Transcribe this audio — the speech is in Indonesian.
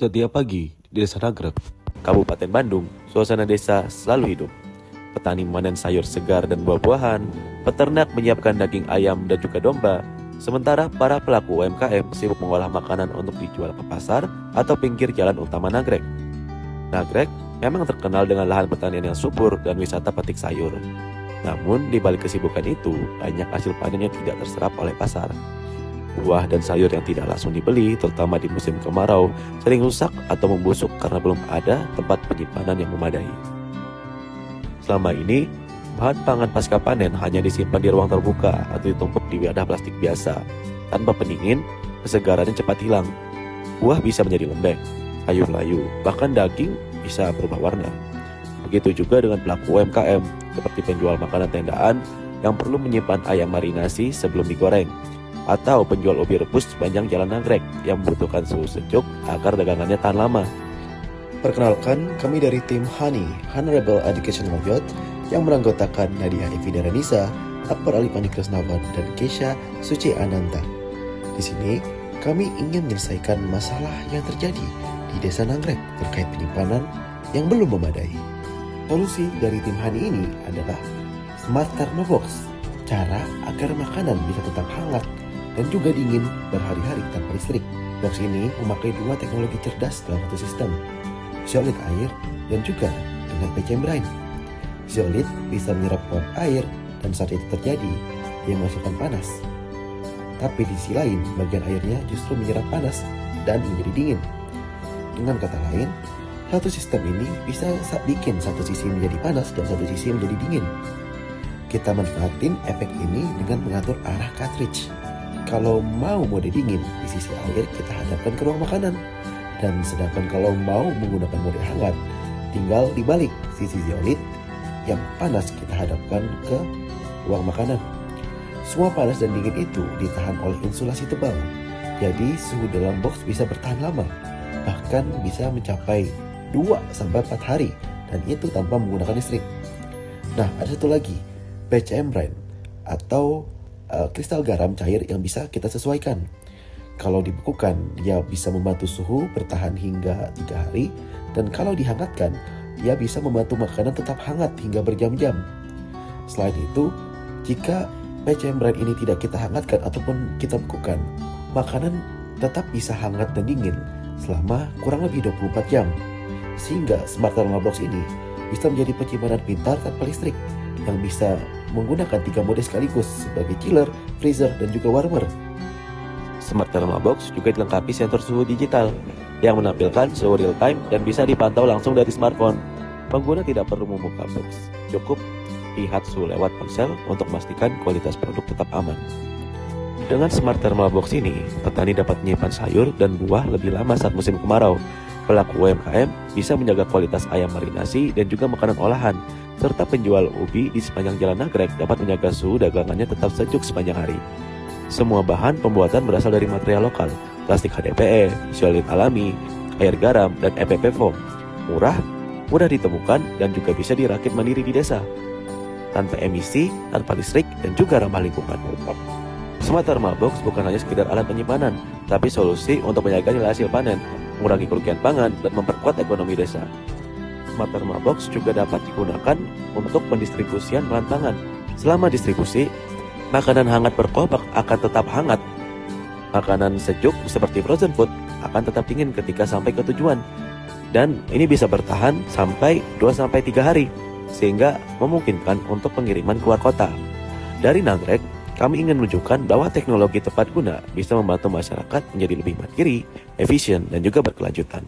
Setiap pagi di Desa Nagrek, Kabupaten Bandung, suasana desa selalu hidup. Petani memanen sayur segar dan buah-buahan, peternak menyiapkan daging ayam dan juga domba, sementara para pelaku UMKM sibuk mengolah makanan untuk dijual ke pasar atau pinggir jalan utama Nagrek. Nagrek memang terkenal dengan lahan pertanian yang subur dan wisata petik sayur. Namun, di balik kesibukan itu, banyak hasil panen yang tidak terserap oleh pasar. Buah dan sayur yang tidak langsung dibeli, terutama di musim kemarau, sering rusak atau membusuk karena belum ada tempat penyimpanan yang memadai. Selama ini, bahan pangan pasca panen hanya disimpan di ruang terbuka atau ditumpuk di wadah plastik biasa. Tanpa pendingin, kesegarannya cepat hilang. Buah bisa menjadi lembek, sayur layu, bahkan daging bisa berubah warna. Begitu juga dengan pelaku UMKM, seperti penjual makanan tendaan yang perlu menyimpan ayam marinasi sebelum digoreng, atau penjual ubi rebus sepanjang jalan Nagrek yang membutuhkan suhu sejuk agar dagangannya tahan lama. Perkenalkan, kami dari tim HANI, Honorable Educational Youth, yang beranggotakan Nadia Evi Daranisa, Akbar Ali Pani Krisnawan, dan Kesha Suci Ananta. Di sini, kami ingin menyelesaikan masalah yang terjadi di Desa Nagrek terkait penyimpanan yang belum memadai. Solusi dari tim HANI ini adalah Smart Thermobox, cara agar makanan bisa tetap hangat dan juga dingin berhari-hari tanpa listrik. Box ini memakai dua teknologi cerdas dalam satu sistem, Zeolite air dan juga dengan PCM Brine. Zeolite bisa menyerap uap air dan saat itu terjadi, dia menghasilkan panas. Tapi di sisi lain, bagian airnya justru menyerap panas dan menjadi dingin. Dengan kata lain, satu sistem ini bisa bikin satu sisi menjadi panas dan satu sisi menjadi dingin. Kita manfaatin efek ini dengan mengatur arah cartridge. Kalau mau mode dingin, di sisi air kita hadapkan ke ruang makanan. Dan sedangkan kalau mau menggunakan mode hangat, tinggal dibalik, sisi zeolite yang panas kita hadapkan ke ruang makanan. Semua panas dan dingin itu ditahan oleh insulasi tebal. Jadi suhu dalam box bisa bertahan lama, bahkan bisa mencapai 2-4 hari, dan itu tanpa menggunakan listrik. Nah, ada satu lagi, PCM Brine atau kristal garam cair yang bisa kita sesuaikan. Kalau dibekukan, dia bisa membantu suhu bertahan hingga 3 hari, dan kalau dihangatkan, dia bisa membantu makanan tetap hangat hingga berjam-jam. Selain itu, jika PCM Brine ini tidak kita hangatkan ataupun kita bekukan, makanan tetap bisa hangat dan dingin selama kurang lebih 24 jam. Sehingga Smart Thermobox ini bisa menjadi penyimpanan pintar tanpa listrik yang bisa menggunakan 3 mode sekaligus sebagai chiller, freezer, dan juga warmer. Smart Thermobox juga dilengkapi sensor suhu digital yang menampilkan suhu real time dan bisa dipantau langsung dari smartphone. Pengguna tidak perlu membuka box, cukup lihat suhu lewat ponsel untuk memastikan kualitas produk tetap aman. Dengan Smart Thermobox ini, petani dapat menyimpan sayur dan buah lebih lama saat musim kemarau. Pelaku UMKM bisa menjaga kualitas ayam marinasi dan juga makanan olahan, serta penjual ubi di sepanjang jalan Nagrek dapat menjaga suhu dagangannya tetap sejuk sepanjang hari. Semua bahan pembuatan berasal dari material lokal, plastik HDPE, zeolite alami, air garam, dan EPP foam. Murah, mudah ditemukan, dan juga bisa dirakit mandiri di desa. Tanpa emisi, tanpa listrik, dan juga ramah lingkungan. Smart Thermobox bukan hanya sekedar alat penyimpanan, tapi solusi untuk menjaga nilai hasil panen, mengurangi kerugian pangan, dan memperkuat ekonomi desa. Smart Thermobox juga dapat digunakan untuk pendistribusian bahan pangan. Selama distribusi, makanan hangat berkobak akan tetap hangat. Makanan sejuk seperti frozen food akan tetap dingin ketika sampai ke tujuan. Dan ini bisa bertahan sampai 2-3 hari, sehingga memungkinkan untuk pengiriman keluar kota. Dari Nagrek, kami ingin menunjukkan bahwa teknologi tepat guna bisa membantu masyarakat menjadi lebih mandiri, efisien, dan juga berkelanjutan.